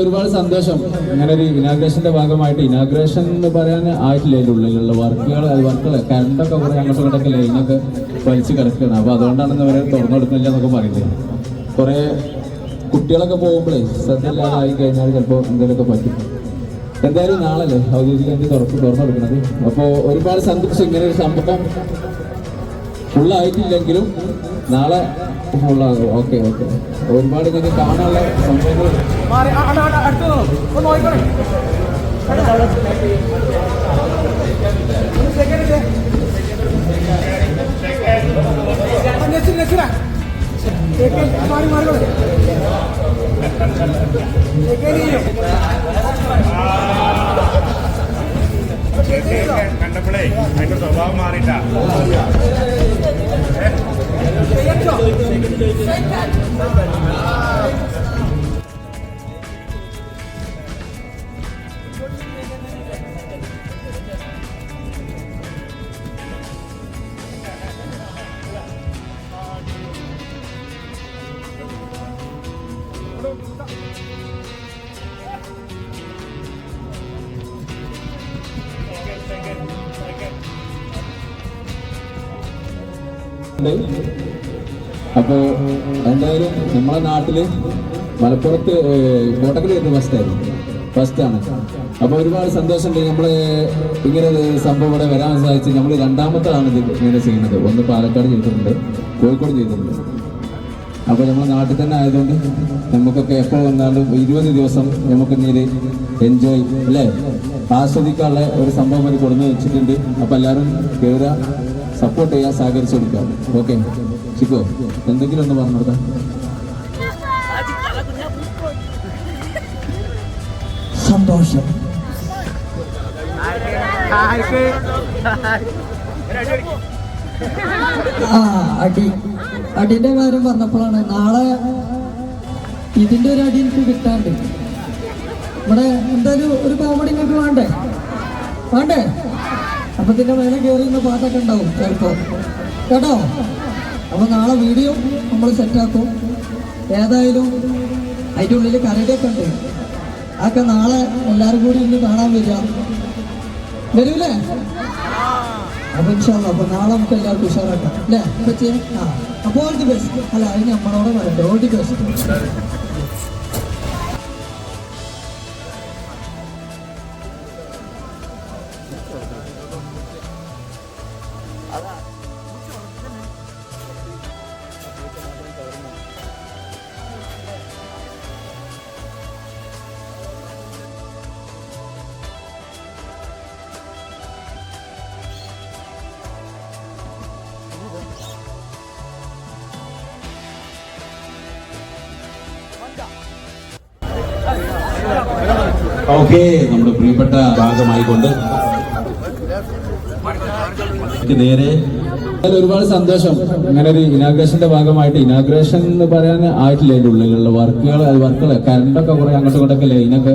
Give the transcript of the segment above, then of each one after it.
ഒരുപാട് സന്തോഷം. ഇങ്ങനെ ഒരു ഇനാഗ്രേഷന്റെ ഭാഗമായിട്ട്, ഇനാഗ്രേഷൻ എന്ന് പറയാൻ ആയിട്ടില്ല, അതിൻ്റെ ഉള്ളിലുള്ള വർക്കുകൾ കറണ്ടൊക്കെ കുറെ അങ്ങോട്ടും ഇങ്ങോട്ടൊക്കെ ലൈനൊക്കെ വലിച്ചു കിടക്കുകയാണ്. അപ്പൊ അതുകൊണ്ടാണ് ഇവരെ തുറന്നു കൊടുക്കുന്നില്ല എന്നൊക്കെ പറയുന്നത്. കുറെ കുട്ടികളൊക്കെ പോകുമ്പോഴേ ശ്രദ്ധയില്ലാതായി കഴിഞ്ഞാൽ ചിലപ്പോൾ എന്തെങ്കിലുമൊക്കെ പറ്റും. എന്തായാലും നാളല്ലേ ഔദ്യോഗിക തുറന്നു കൊടുക്കുന്നത്. അപ്പോൾ ഒരുപാട് സന്തോഷം. ഇങ്ങനെ ഒരു സംഭവം ഫുള്ളായിട്ടില്ലെങ്കിലും നാളെ ഫുള്ളാകും. Okay okay. ഒരുപാട് ഇങ്ങനെ കാണാനുള്ള സംഭവങ്ങൾ കണ്ടപ്പോഴേ അതിന്റെ സ്വഭാവം മാറിയിട്ടാ. അപ്പോ എന്തായാലും നമ്മളെ നാട്ടില് മലപ്പുറത്ത് കോട്ടക്കൽ വരുന്ന ഫസ്റ്റാണ്. അപ്പൊ ഒരുപാട് സന്തോഷമുണ്ട്. നമ്മള് ഇങ്ങനെ സംഭവം ഇവിടെ വരാൻ സാധിച്ചു. നമ്മൾ രണ്ടാമത്താണ് ഇത് ഇങ്ങനെ ചെയ്യുന്നത്. ഒന്ന് പാലക്കാട് ചെയ്തിട്ടുണ്ട്, കോഴിക്കോട് ചെയ്തിട്ടുണ്ട്. അപ്പൊ നമ്മളെ നാട്ടിൽ തന്നെ ആയതുകൊണ്ട് നമുക്കൊക്കെ എപ്പോൾ വന്നാലും 20 ദിവസം നമുക്ക് ഇങ്ങനെ എൻജോയ് അല്ലേ ആസ്വദിക്കാനുള്ള ഒരു സംഭവം അത് കൊടുന്ന് വെച്ചിട്ടുണ്ട്. അപ്പൊ എല്ലാവരും കയറുക, സപ്പോർട്ട് ചെയ്യാൻ, സഹകരിച്ചു കൊടുക്കാം. ഓക്കെ ചിക്കോ, എന്തെങ്കിലും ഒന്ന് പറഞ്ഞു കൊടുക്കാം. സന്തോഷം. അടിന്റെ കാര്യം പറഞ്ഞപ്പോഴാണ് നാളെ ഇതിന്റെ ഒരു അടി എനിക്ക് കിട്ടാണ്ട്. ഇവിടെ എന്തായാലും ഒരു കോമഡി നിങ്ങൾക്ക് വേണ്ടേ? അപ്പൊ ഇതിന്റെ മേലെ കയറി ഇന്ന് പാട്ടൊക്കെ ഉണ്ടാവും ചിലപ്പോ, കേട്ടോ. അപ്പൊ നാളെ വീഡിയോ നമ്മൾ സെറ്റാക്കും. ഏതായാലും അതിൻ്റെ ഉള്ളിൽ കരടിയൊക്കെ ഉണ്ട്. അതൊക്കെ നാളെ എല്ലാവരും കൂടി ഇന്ന് കാണാൻ വരൂലേ? അപ്പൊ ഇൻഷാല്ലാ അപ്പൊ നാളെ നമുക്ക് എല്ലാവർക്കും ഉഷാറാക്കാം അല്ലേ? അപ്പൊ ഓൾ ദി ബെസ്റ്റ്. അല്ല അതിന് നമ്മളോട് പറയട്ടെ, ഓൾ ദി ബെസ്റ്റ്. ഓക്കെ, നമ്മുടെ പ്രിയപ്പെട്ട ഭാഗമായിക്കൊണ്ട് നേരെ ഒരുപാട് സന്തോഷം. ഇങ്ങനെ ഒരു ഇനാഗ്രേഷന്റെ ഭാഗമായിട്ട്, ഇനാഗ്രേഷൻ എന്ന് പറയാൻ ആയിട്ടില്ല, അതിൻ്റെ ഉള്ളിലുള്ള വർക്കുകൾ കറണ്ടൊക്കെ കുറെ അങ്ങോട്ടും ഇങ്ങോട്ടൊക്കെ ലൈനൊക്കെ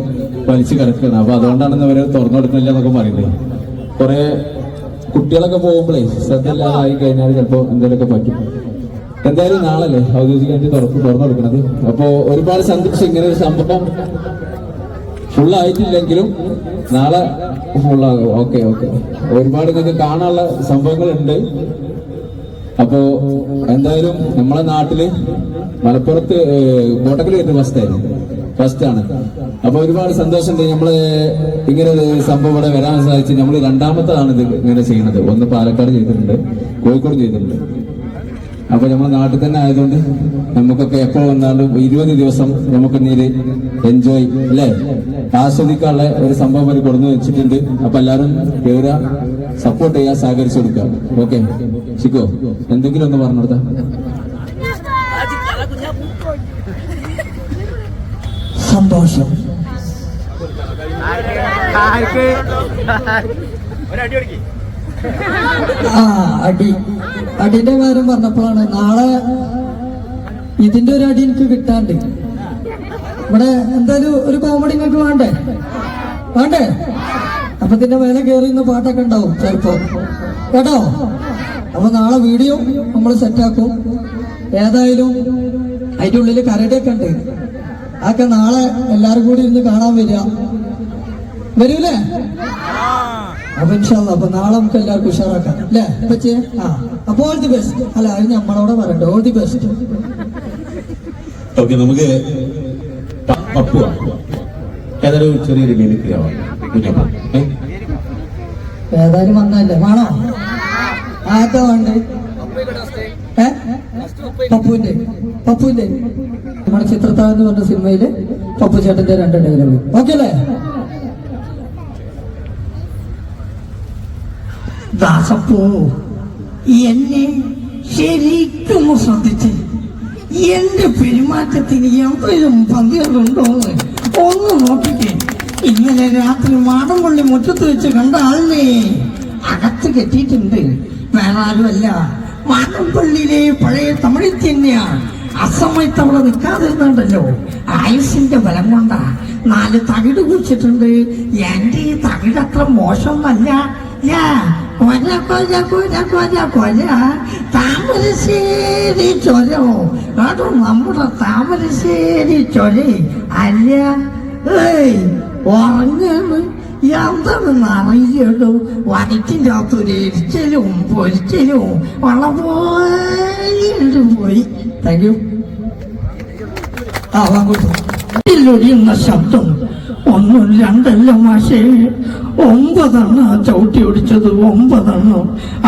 വലിച്ചു കിടക്കുകയാണ്. അപ്പൊ അതുകൊണ്ടാണ് ഇവരെ തുറന്നു കൊടുക്കുന്നില്ല എന്നൊക്കെ പറയുന്നത്. കുറെ കുട്ടികളൊക്കെ പോകുമ്പോഴേ ശ്രദ്ധയില്ലാതായി കഴിഞ്ഞാൽ ചിലപ്പോൾ എന്തെങ്കിലുമൊക്കെ പറ്റും. എന്തായാലും നാളല്ലേ ഔദ്യോഗികമായിട്ട് തുറന്നു കൊടുക്കുന്നത്. അപ്പോ ഒരുപാട് സന്തോഷം. ഇങ്ങനെ ഒരു സംഭവം ഫുള്ളായിട്ടില്ലെങ്കിലും നാളെ ഫുള്ളാകും. Okay okay. ഒരുപാട് ഇങ്ങനെ കാണാനുള്ള സംഭവങ്ങളുണ്ട്. അപ്പോ എന്തായാലും നമ്മളെ നാട്ടില് മലപ്പുറത്ത് കോട്ടക്കൽ വരുന്ന ഫസ്റ്റാണ്. അപ്പൊ ഒരുപാട് സന്തോഷമുണ്ട്. നമ്മള് ഇങ്ങനെ സംഭവം ഇവിടെ വരാൻ സാധിച്ചു. നമ്മൾ രണ്ടാമത്താണ് ഇത് ഇങ്ങനെ ചെയ്യുന്നത്. ഒന്ന് പാലക്കാട് ചെയ്തിട്ടുണ്ട്, കോഴിക്കോട് ചെയ്തിട്ടുണ്ട്. അപ്പൊ നമ്മളെ നാട്ടിൽ തന്നെ ആയതുകൊണ്ട് നമുക്കൊക്കെ എപ്പോൾ വന്നാലും 20 ദിവസം നമുക്ക് ഇങ്ങനെ എൻജോയ് അല്ലേ ആസ്വദിക്കാനുള്ള ഒരു സംഭവം അത് കൊടുന്ന് വെച്ചിട്ടുണ്ട്. അപ്പൊ എല്ലാവരും കയറുക, സപ്പോർട്ട് ചെയ്യാൻ, സഹകരിച്ചു കൊടുക്കാം. ഓക്കെ ചിക്കോ, എന്തെങ്കിലും ഒന്ന് പറഞ്ഞു കൊടുത്താ. സന്തോഷം. ഒരടി അടിക്ക്. ആ അടിന്റെ കാര്യം പറഞ്ഞപ്പോഴാണ് നാളെ ഇതിന്റെ ഒരു അടി എനിക്ക് കിട്ടാണ്ട്. ഇവിടെ എന്തായാലും ഒരു കോമഡി നിങ്ങൾക്ക് വേണ്ടേ അപ്പൊ ഇതിന്റെ മേലെ കയറി ഇന്ന് പാട്ടൊക്കെ ഉണ്ടാവും ചിലപ്പോ കേട്ടോ. അപ്പൊ നാളെ വീഡിയോ നമ്മൾ സെറ്റാക്കും. ഏതായാലും അതിന്റെ ഉള്ളില് കരടിയൊക്കെ ഉണ്ട്. അതൊക്കെ നാളെ എല്ലാരും കൂടി ഇരുന്ന് കാണാൻ വരൂലേ? അപ്പൊ ഇൻഷാല്ലാ അപ്പൊ നാളെ നമുക്ക് എല്ലാവർക്കും ഉഷാറാക്കാം അല്ലേ പച്ചേ? അപ്പൊ ഓൾ ദി ബെസ്റ്റ്. അല്ല അത് നമ്മളോട് പറയട്ടെ, ഓൾ ദി ബെസ്റ്റ്. ഓക്കെ, നമുക്ക് പപ്പുവ ഏതൊരു ചെറിയൊരു മിമിക്രി ആവാം. ഏതായാലും വന്നല്ലേ വേണോ? ആർക്കാ വേണ്ട? പപ്പുവിന്റെ നമ്മുടെ ചിത്രത്താഴ് എന്ന് പറഞ്ഞ സിനിമയില് പപ്പു ചേട്ടന്റെ 2 ഡയലോഗ്. ഓക്കെ അല്ലേ? ദാസപ്പൂ, എന്നെ ശരിക്കും ശ്രദ്ധിച്ച് എന്റെ പെരുമാറ്റത്തിന് എന്തെങ്കിലും പന്തികളുണ്ടോന്ന് ഒന്ന് നോക്കിക്കേ. ഇന്നലെ രാത്രി മാടമ്പള്ളി മുറ്റത്ത് വെച്ച് കണ്ട ആളിനെ അകത്ത് കെട്ടിയിട്ടുണ്ട്. വേറെ ആരുമല്ല, മാടമ്പള്ളിയിലെ പഴയ തമിഴിൽ തന്നെയാണ്. അസമയത്ത് അവിടെ നിൽക്കാതിരുന്നുണ്ടല്ലോ, ആയുസിന്റെ ബലം കൊണ്ടാ 4 തകിട് കുടിച്ചിട്ടുണ്ട്. എന്റെ ഈ തകിടത്ര മോശമൊന്നല്ല. താമരശ്ശേരി ചൊരോ അതോ നമ്മുടെ താമരശ്ശേരി ചൊര അല്ല. ഉറങ്ങാണ് എന്താണെന്ന് അറിയടോ. വനറ്റിൻ്റെ അകത്തൊരു എരിച്ചലും പൊരിച്ചലും വളരെ പോയി. Thank you. ഒടിയുന്ന ശബ്ദം 1 2 മാഷേ, 9 ചവിട്ടി ഓടിച്ചത് 9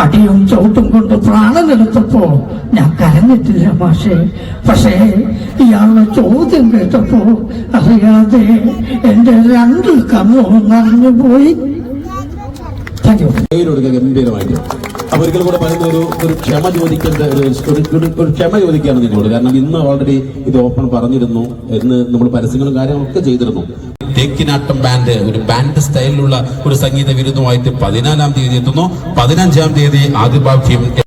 അടിയും ചവിട്ടും കൊണ്ട് പ്രാണനെടുത്തപ്പോ ഞാൻ കരഞ്ഞിട്ടില്ല മാഷേ. പക്ഷേ ഇയാളുടെ ചോദ്യം കേട്ടപ്പോ അറിയാതെ എന്റെ 2 കണ്ണും നിറഞ്ഞു പോയി. Thank you. ഗംഭീരമായിട്ട്. അപ്പൊ ഒരിക്കൽ കൂടെ പറയുന്ന ഒരു ക്ഷമ ചോദിക്കേണ്ട ഒരു ക്ഷമ ചോദിക്കുകയാണ് നിങ്ങളോട്. കാരണം ഇന്ന് ഓൾറെഡി ഇത് ഓപ്പൺ പറഞ്ഞിരുന്നു, ഇന്ന് നമ്മൾ പരസ്യങ്ങളും കാര്യങ്ങളൊക്കെ ചെയ്തിരുന്നു. തേക്കിനാട്ടം ബാൻഡ് ഒരു ബാൻഡ് സ്റ്റൈലിലുള്ള ഒരു സംഗീത വിരുന്നുമായിട്ട് 14-ാം തീയതി എത്തുന്നു. 15-ാം തീയതി ആദിവാസ്യം